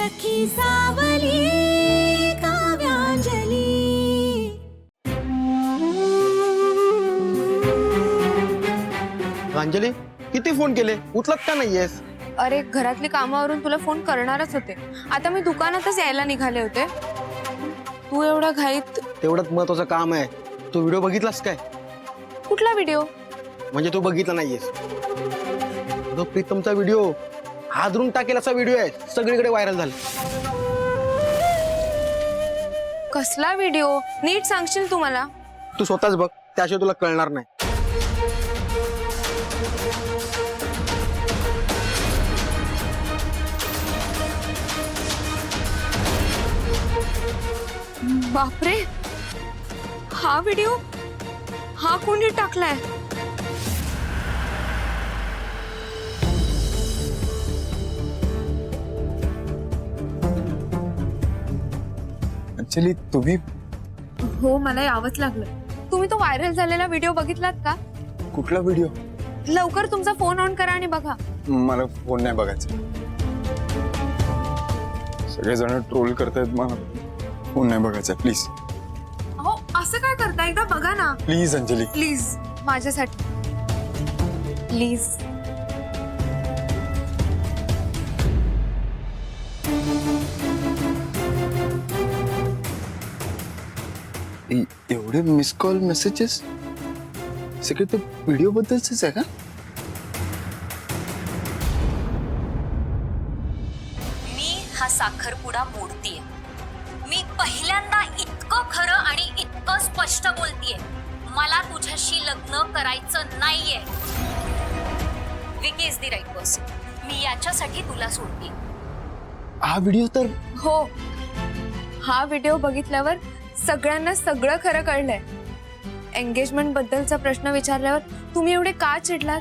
सखी सावली काव्यांजली। अंजली किती फोन केले उचलत का नाहीयेस? अरे घरातली कामावरून तुला फोन करणारच होते। आता मी दुकानातच यायला निघाले होते। तू एवढा घाईत? तेवढंच महत्वाचं काम आहे। तू व्हिडिओ बघितलास काय? कुठला व्हिडिओ? म्हणजे तू बघितला नाहीयेस तो प्रीतमचा व्हिडिओ, हादरून टाकेल असा व्हिडिओ आहे, सगळीकडे व्हायरल झाला। कसला व्हिडिओ? नीट सांगशील तू मला? तू स्वतःच बघ, त्याशिवाय तुला कळणार नाही। बापरे, हा व्हिडिओ हा कोणी टाकलाय? अंजली तुम्ही? हो, मला यावंच लागलं। तुम्ही तो व्हायरल झालेला व्हिडिओ बघितलात का? कुठला व्हिडिओ? लवकर तुमचा फोन ऑन करा आणि बघा। मला फोन नाही बघायचा। सगळेजण ट्रोल करतायत, मला फोन नाही बघायचा प्लीज। अहो असं काय करता, एकदा बघा ना प्लीज अंजली, प्लीज, माझ्यासाठी प्लीज। एवढे मिस कॉल मेसेजेस सगळे ते व्हिडिओ बद्दलच आहे का? मी हा साखरपुडा मोडतीये। मी पहिल्यांदा इतकं खरं आणि इतकं स्पष्ट बोलतीये, मला तुझ्याशी लग्न करायचं नाहीये। Vicky is the right person. मी याच्यासाठी तुला सोडते। हा व्हिडिओ तर हो, हा व्हिडिओ बघितल्यावर सगळ्यांना सगळं खरं कळलंय। एंगेजमेंट बद्दलचा प्रश्न विचारल्यावर तुम्ही एवढे का चिडलात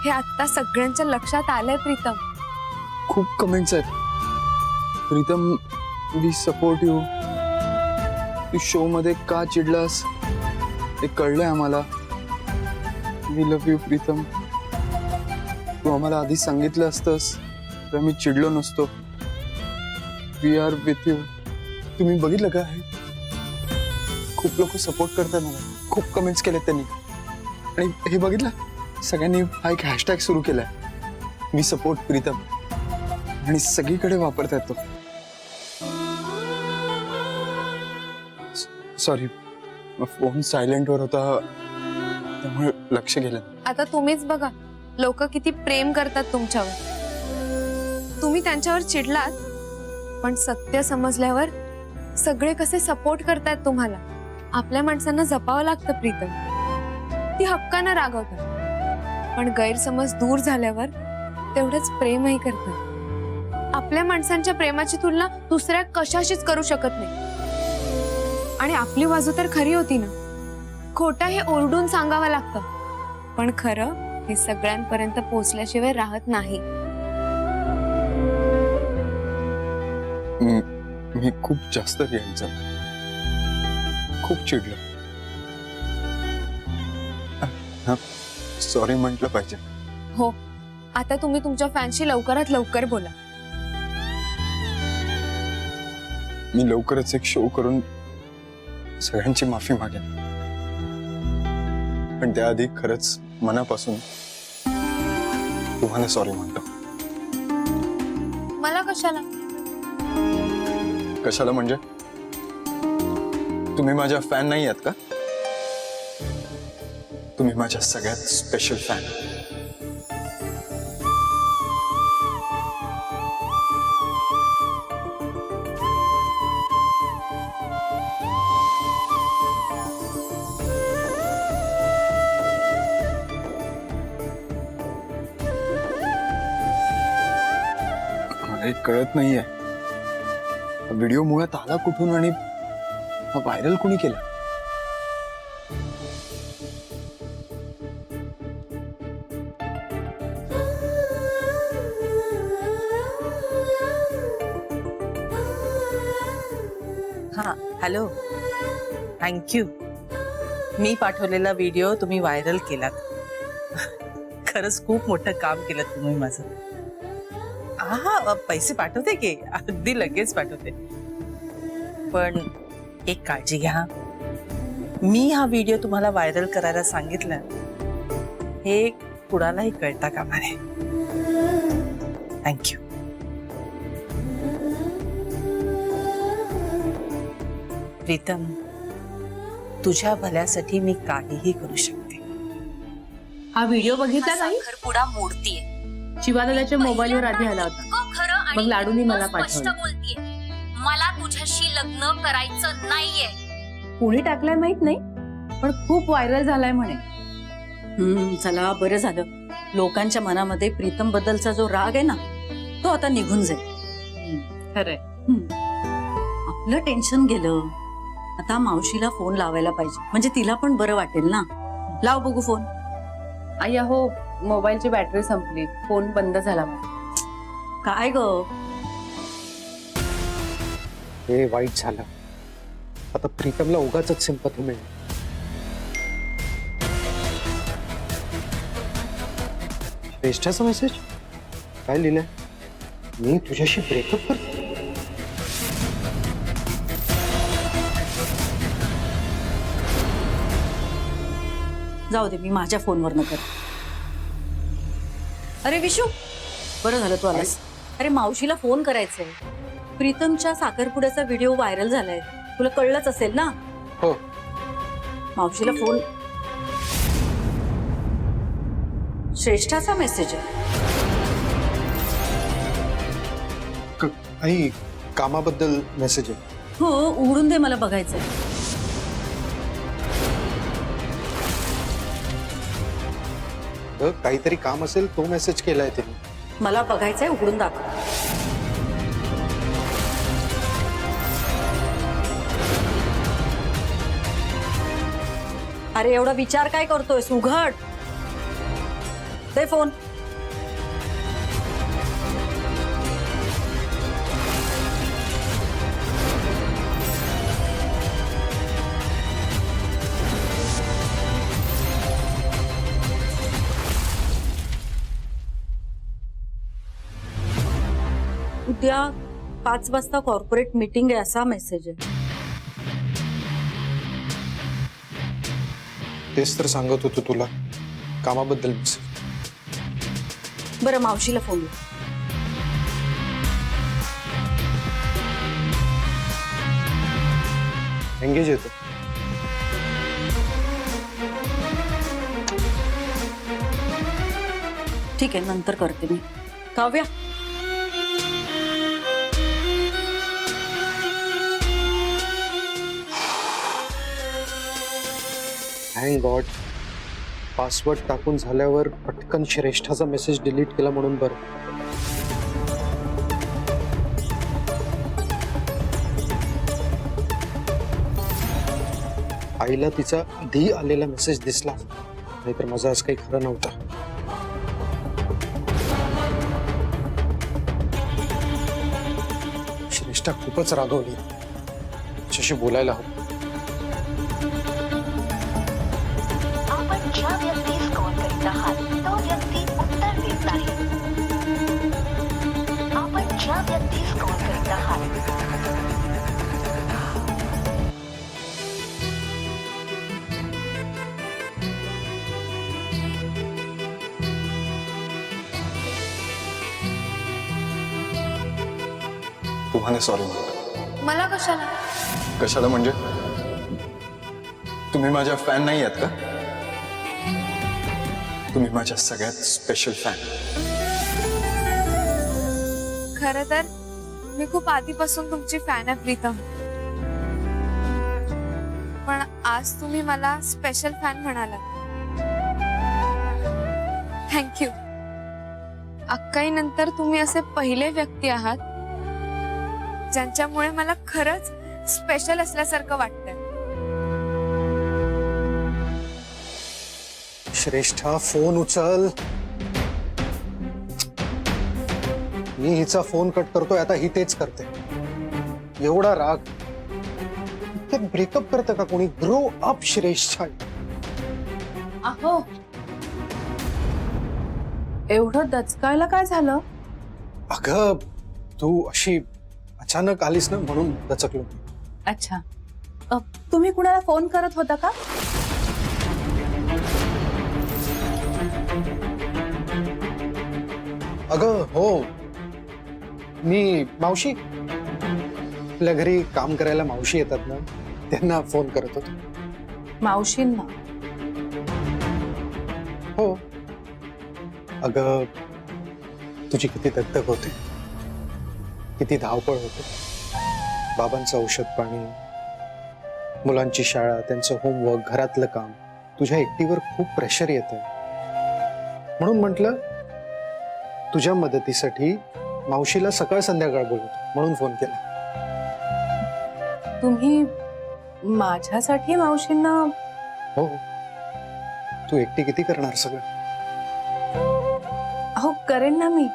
हे आता सगळ्यांच्या लक्षात आलंय प्रीतम। खूप कमेंट्स आहेत, प्रीतम वी सपोर्ट यू, तू शो मध्ये का चिडलास ते कळलंय आम्हाला। वी लव्ह यू प्रीतम, तू आम्हाला आधी सांगितलं असतंस तर मी चिडलो नसतो। We are with you. तुम्ही बघितलं का? खूप लोक सपोर्ट करतात मला, खूप कमेंट्स केलेत त्यांनी। आणि हे बघितलं, सगळ्यांनी हा एक हॅशटॅग सुरू केलाय, मी सपोर्ट प्रीतम, आणि सगळीकडे वापरतात तो। सॉरी, फोन सायलेंट वर होता त्यामुळे लक्ष गेलं। आता तुम्हीच बघा, लोक किती प्रेम करतात तुमच्यावर। तुम्ही त्यांच्यावर चिडलात, पण सत्य समजल्यावर सगळे कसे सपोर्ट करतात तुम्हाला। आपल्या माणसांना जपावं लागतं प्रीतम, ती हक्कानं रागवतात, पण गैरसमज दूर झाल्यावर तेवढंच प्रेमही करतात। आपल्या माणसांच्या प्रेमाची तुलना दुसऱ्या कशाशीच करू शकत नाही। आणि आपली बाजू तर खरी होती ना, खोटं हे ओरडून सांगावं लागतं, पण खरं हे सगळ्यांपर्यंत पोहोचल्याशिवाय राहत नाही। मी खूप जास्त रिॲक्ट झालो, खूप चिडलो। सॉरी म्हटलं पाहिजे। हो, आता तुम्ही तुमच्या फॅनशी लवकरात लवकर बोला। मी लवकरच एक शो करून सगळ्यांची माफी मागेन, पण त्याआधी खरंच मनापासून तुम्हाला सॉरी म्हणतो। मला कशाला? कशाला म्हणजे? तुम्ही माझ्या फॅन नाही आहात का? तुम्ही माझ्या सगळ्यात स्पेशल फॅन। मला एक कळत नाहीये, व्हिडिओ मुळात आला कुठून आणि व्हायरल कोणी केला? हाँ हॅलो, थँक्यू। मी पाठवलेला व्हिडिओ तुम्ही व्हायरल केलात। खरंच खूप मोठं काम केलं तुम्ही माझं। हा पैसे पाठवते की अगदी लगेच पाठवते. पण एक काळजी घ्या, मी हा व्हिडिओ तुम्हाला व्हायरल करायला सांगितलं हे कुणालाही कळता कामा नये. थँक्यू. प्रीतम, तुझ्या भल्यासाठी मी काहीही करू शकते. हा व्हिडिओ बघितला नाही? साखरपुडा मोडतीये. शिवालाच्या मोबाईलवर आधी आला होता. इतकं खरं आणि मग लाडूनी मला इतकं स्पष्ट पाठवलं. बोलतीये, मला तुझ्याशी लग्न करायचं नाहीये. कोणी टाकलाय माहित नाही, पण खूप व्हायरल झालाय म्हणे. चला बरं झालं. लोकांच्या मनामध्ये प्रीतम बद्दलचा जो राग आहे ना तो आता निघून जाईल. खरंय. आपलं टेन्शन गेलं. आता मावशीला फोन लावायला पाहिजे, म्हणजे तिला पण बरं वाटेल ना. लाव बघू फोन. आई अहो, मोबाईलची बॅटरी संपली, फोन बंद झाला माझा. काय ग? हे वाईट झालं. आता प्रीतमला उगाच सिंपती मिळेल. श्रेष्ठाचा मेसेज काय लिहिलंय? मी तुझ्याशी ब्रेकअप करतो. जाऊ दे, मी माझ्या फोनवर न कर. अरे विशू, बरं झालं तू आलास. अरे मावशीला फोन करायचंय. प्रीतमच्या साखरपुड्याचा व्हिडिओ व्हायरल झालाय, तुला कळलंच असेल ना. हो. मावशीला फोन. श्रेष्ठाचा मेसेज आहे. आई कामाबद्दल मेसेज आहे. हो, उघडून दे, मला बघायचंय. काहीतरी काम असेल, तो मेसेज केलाय तिने. मला बघायचंय, उघडून दाखव. अरे एवढा विचार काय करतोय? उघड दे फोन. उद्या 5 वाजता कॉर्पोरेट मीटिंग आहे असा मेसेज आहे. तेच तर सांगत होतो तुला, कामाबद्दल मेसेज. बरं, मावशीला फोन. एंगेज येतो. ठीक आहे, नंतर करते मी. Kavya, thank God. पासवर्ड टाकून झाल्यावर पटकन श्रेष्ठाचा मेसेज डिलीट केला म्हणून बरं. आईला तिचा आधी आलेला मेसेज दिसला, नाहीतर माझं आज काही खरं नव्हतं. श्रेष्ठा खूपच रागवली. तिच्याशी बोलायला हवं. आपण ज्या व्यक्तीस कॉल करीत आहात तो व्यक्ती उत्तर देत नाही. आपण ज्या व्यक्तीस कॉल करीत आहात तुम्हाला सॉरी म्हणतो. मला कशाला? कशाला म्हणजे? तुम्ही माझ्या फॅन नाही आहात का? तुम्ही माझ्या सगळ्यात स्पेशल फॅन. खरं तर मी खूप आधीपासून तुमची फॅन आहे प्रीतम, पण आज तुम्ही मला स्पेशल फॅन म्हणाला. थँक्यू. अक्काई नंतर तुम्ही असे पहिले व्यक्ती आहात ज्यांच्यामुळे मला खरंच स्पेशल असल्यासारखं वाटतंय. श्रेष्ठा, फोन उचल. मी हिचा फोन कट करतोय, आता ही तेच करते. एवढा राग. ब्रेकअप करतं का कोणी? ग्रो अप श्रेष्ठा. अहो, एवढं दचकायला काय झालं? अगं तू अशी अचानक आलीस ना म्हणून दचकलो. अच्छा. तुम्ही कुणाला फोन करत होता का? अगं हो, मी मावशी, आपल्या घरी काम करायला मावशी येतात ना, त्यांना फोन करत होतो. मावशींना? हो. अगं तुझी किती दगदग होते, किती धावपळ होते. बाबांचं औषध पाणी, मुलांची शाळा, त्यांचं होमवर्क, घरातलं काम, तुझ्या एकटीवर खूप प्रेशर येतं. म्हणून म्हटलं तुझ्या मदतीसाठी मावशीला सकाळ संध्याकाळ बोलवतो म्हणून फोन केला. तुम्ही माझ्यासाठी मावशींना? हो, तू एकटी किती करणार सगळं. हो करेन ना, मी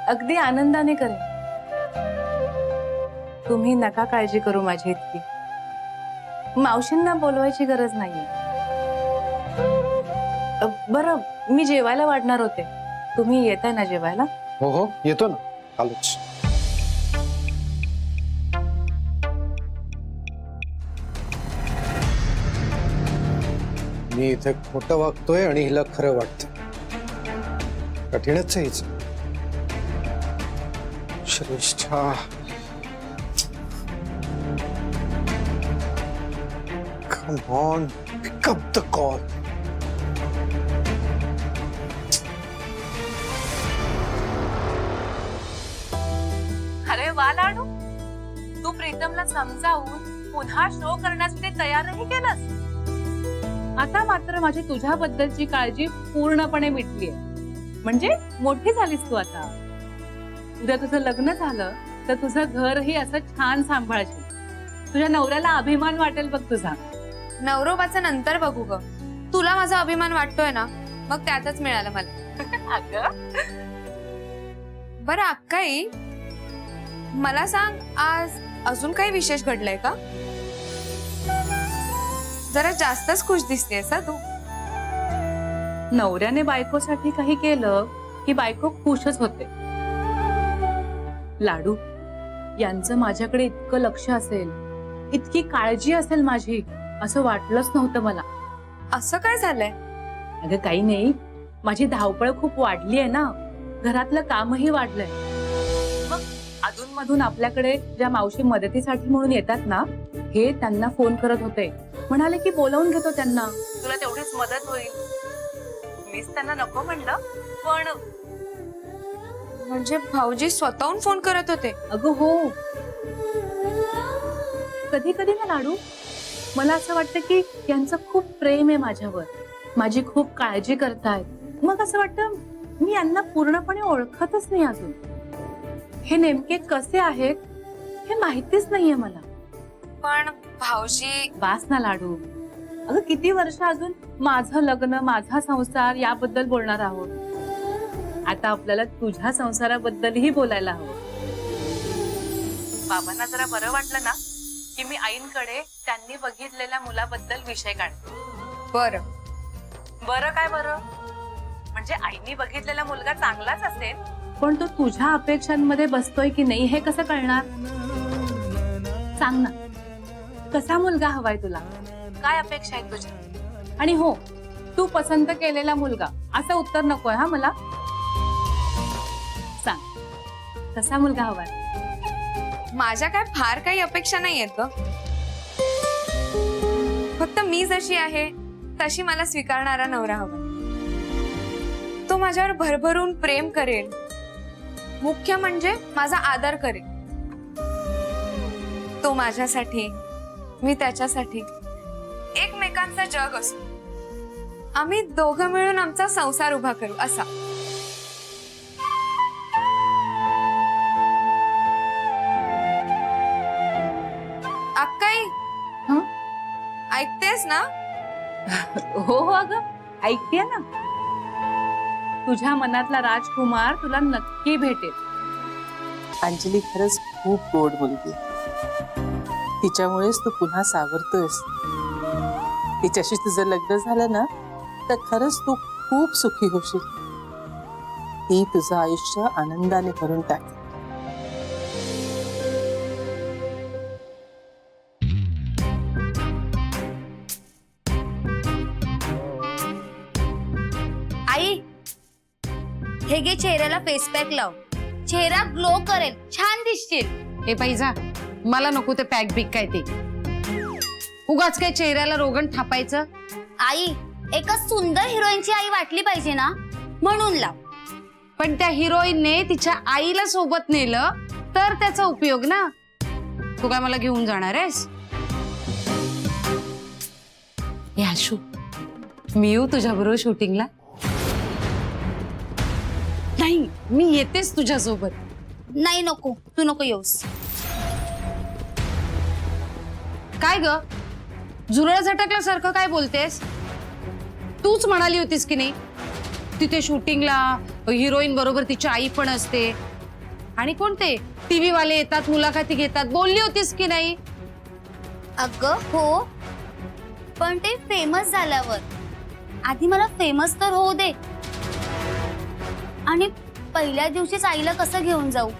अगदी आनंदाने करेन. तुम्ही नका काळजी करू माझी इतकी. मावशींना बोलवायची गरज नाहीये. बरं, मी जेवायला वाढणार होते. तुम्ही येताय ना जेवायला? हो हो येतो ना, आलोच. मी इथे खोटं वागतोय आणि हिला खरं वाटतं. कठीणच आहे हिचं. श्रेष्ठा, come on, pick up the call. अरे वा लाडू, तू प्रीतमला समजावून पुन्हा शो करण्यासाठी तयारही केलंस. आता मात्र माझी तुझ्याबद्दलची काळजी पूर्णपणे मिटलीये. म्हणजे मोठी झालीस तू आता. उद्या तुझं लग्न झालं तर तुझं घरही असं छान सांभाळशील. तुझ्या नवऱ्याला अभिमान वाटेल बघ तुझा. नवरोबाचं नंतर बघू ग. तुला माझा अभिमान वाटतोय ना, मग त्यातच मिळालं मला. बरं अक्काई, मला सांग, आज अजून काही विशेष घडलंय का? जरा जास्तच खुश दिसतेस तू. नवऱ्याने बायकोसाठी काही केलं की बायको खुशच होते. लाडू, यांचं माझ्याकडे इतकं लक्ष असेल, इतकी काळजी असेल माझी, असं वाटलंच नव्हतं मला. असं काय झालंय? अगं काही नाही, माझी धावपळ खूप वाढली आहे ना, घरातलं कामही वाढलंय. मग अधूनमधून आपल्याकडे ज्या मावशी मदतीसाठी म्हणून येतात ना, हे त्यांना फोन करत होते. म्हणाले की बोलावून घेतो त्यांना, तुला तेवढीच मदत होईल. मीच त्यांना नको म्हणलं, पण म्हणजे भाऊजी स्वतःहून फोन करत होते? अगं हो. कधी कधी ना लाडू, मला असं वाटतं की यांचं खूप प्रेम आहे माझ्यावर, माझी खूप काळजी करतायत. मग असं वाटतं मी यांना पूर्णपणे ओळखतच नाही अजून. हे नेमके कसे आहेत हे माहितीच नाहीये मला. पण भाऊजी. बास ना लाडू, अगं किती वर्ष अजून माझं लग्न, माझा संसार याबद्दल बोलणार आहोत. आता आपल्याला तुझ्या संसाराबद्दलही बोलायला हवं. बाबांना जरा बरं वाटलं ना की मी आईंकडे त्यांनी बघितलेल्या मुलाबद्दल विषय काढते. बरं बरं काय बरं, म्हणजे आईनी बघितलेला मुलगा चांगलाच असेल, पण तो तुझ्या अपेक्षांमध्ये बसतोय की नाही हे कसं कळणार? सांग ना, कसा मुलगा हवाय तुला? काय अपेक्षा आहेत तुझ्या? आणि हो, तू पसंत केलेला मुलगा असं उत्तर नकोय हा मला. सांग, कसा मुलगा हवाय? माझ्या काय फार काही अपेक्षा नाहीयेत ग. फक्त मी जशी आहे तशी मला स्वीकारणारा नवरा हवा. तो माझ्यावर भरभरून प्रेम करेल, मुख्य म्हणजे माझा आदर करेल. तो माझ्यासाठी, मी त्याच्यासाठी एकमेकांचं जग असू. आम्ही दोघं मिळून आमचा संसार उभा करू असा. अक्काई, ऐकतेस ना? हो हो अगं ऐकते ना. तुझ्या मनातला राजकुमार तुला नक्की भेटेल. अंजली खरंच खूप गोड मुलगी. तिच्यामुळेच तू पुन्हा सावरतोयस. तिच्याशी तुझं लग्न झालं ना तर खरंच तू खूप सुखी होशील. ती तुझं आयुष्य आनंदाने भरून टाक. आई, हे घे चेहऱ्याला फेस पॅक लाव. चेहरा ग्लो करेल, छान दिसशील. हे पैजा मला नको ते पॅक बिक काय ते उगाच काय चेहऱ्याला रोगण थापायचं. आई, एका सुंदर हिरोईनची आई वाटली पाहिजे ना, म्हणून लाव. पण त्या हिरोईनने तिच्या आईला सोबत नेलं तर त्याचा उपयोग ना. तू काय मला घेऊन जाणार आहेस? हे आशू, मी येऊ तुझ्या बरोबर शूटिंगला? नाही, मी येतेच तुझ्या सोबत. नाही नको, तू नको येऊस. काय ग जुरळ झटकल्यासारखं काय बोलतेस? तूच म्हणाली होतीस की नाही तिथे शूटिंगला हिरोईन बरोबर तिची आई पण असते आणि कोणते टीव्ही वाले येतात, मुलाखती घेतात, बोलली होतीस की नाही? अगं हो, पण ते फेमस झाल्यावर. आधी मला फेमस तर होऊ दे. आणि पहिल्या दिवशीच आईला कसं घेऊन जाऊ?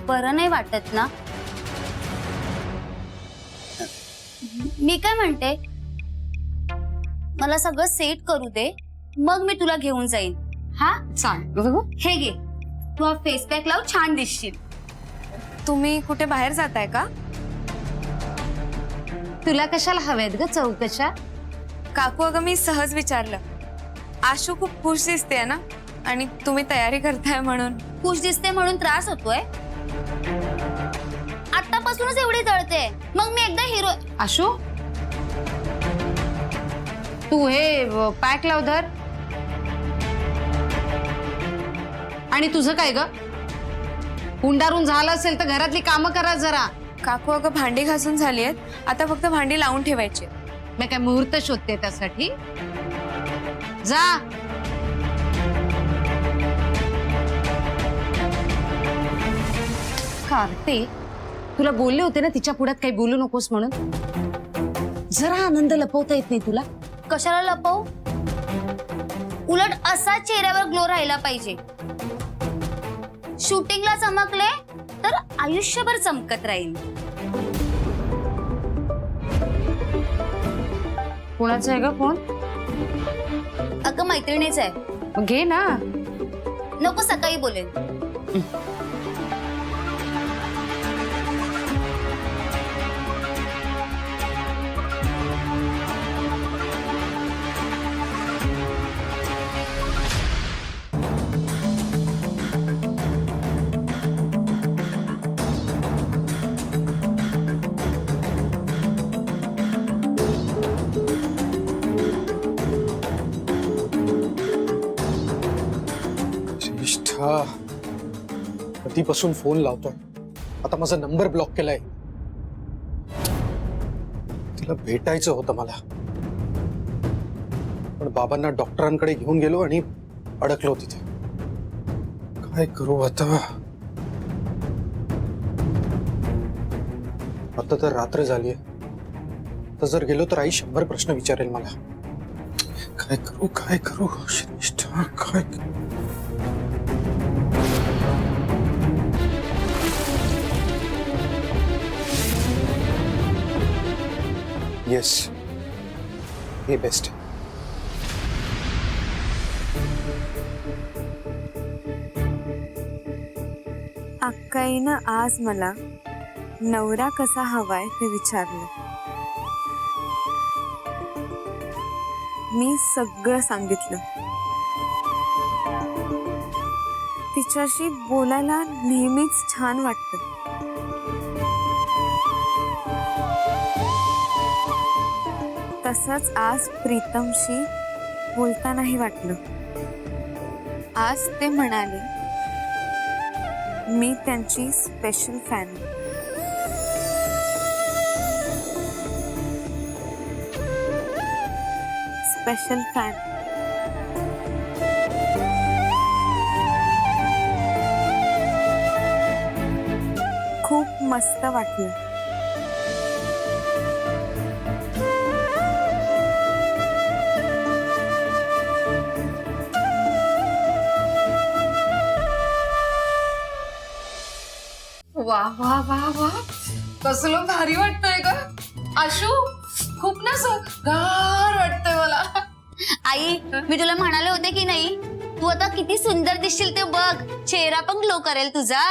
बरं नाही वाटत ना. मी काय म्हणते, मला सगळं सेट करू दे, मग मी तुला घेऊन जाईन. हा सांग. हे घे, तू हा फेस पॅक लाव, छान दिसशील. तुम्ही कुठे बाहेर जाताय का? तुला कशाला हवेत ग चौकशा? काकू, अगं मी सहज विचारलं. आशू खूप खुश दिसते ना, आणि तुम्ही तयारी करताय म्हणून. खुश दिसते म्हणून त्रास होतोय? आतापासूनच एवढी जळते, मग मी एकदा हिरो. आशू, तू हे पॅक लाव धर. आणि तुझं काय ग, हुंडारून झालं असेल तर घरातली कामं करा जरा. काकू, अगं भांडी घासून झाली आहेत, आता फक्त भांडी लावून ठेवायची. मी काय मुहूर्त शोधते त्यासाठी? जा. कार्ते, तुला बोलले होते ना तिच्या पुढ्यात काही बोलू नकोस म्हणून. जरा आनंद लपवता येत नाही तुला? कशाला लपवू? उलट असा चेहऱ्यावर ग्लो राहिला पाहिजे. शूटिंगला चमकले तर आयुष्यभर चमकत राहील. कोणाचा आहे ग फोन? अगं मैत्रिणीच आहे. मग घे ना. नको, सकाळी बोलेन. कधीपासून फोन लावतोय, आता माझा नंबर ब्लॉक केलाय. तिला भेटायचं होतं मला, पण बाबांना डॉक्टरांकडे घेऊन गेलो आणि अडकलो तिथे. काय करू आता? आता तर रात्र झालीये, तर जर गेलो तर आई 100 प्रश्न विचारेल मला. काय करू, काय करू श्रेष्ठा, काय? येस, हे बेस्ट. अक्काईनं आज मला नवरा कसा हवाय ते विचारलं. मी सगळं सांगितलं. तिच्याशी बोलायला नेहमीच छान वाटतं. तसंच आज प्रीतमशी बोलतानाही वाटलं. आज ते म्हणाले मी त्यांची स्पेशल फॅन. Special fan. खूप मस्त वाटलं. वा वा वा वा, कसलं भारी वाटतंय ग आशू. खूप ना गार वाटतंय मला. आई मी तुला म्हणाले होते की नाही, तू आता किती सुंदर दिसशील ते बघ, चेहरा पण ग्लो करेल तुझा.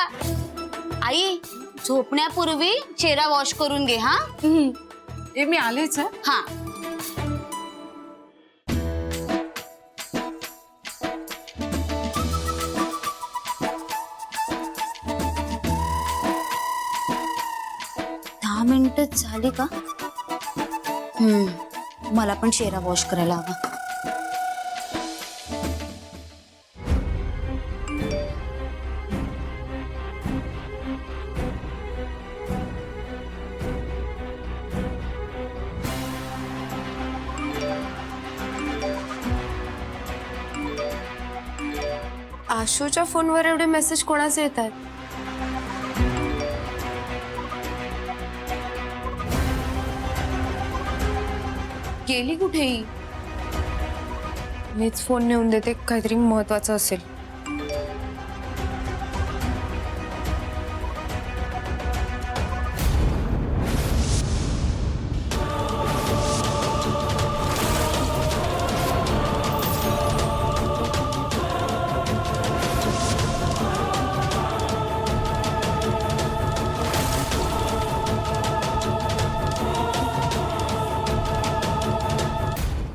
आई झोपण्यापूर्वी चेहरा वॉश करून घे. हा ए मी आलेच हं. हा. दहा मिनिटं झाली का? मला पण चेहरा वॉश करायला हवा. आशूच्या फोनवर एवढे मेसेज कोणाचे येत आहेत? गेली कुठेही? मीच फोन नेऊन देते, काहीतरी महत्वाचं असेल.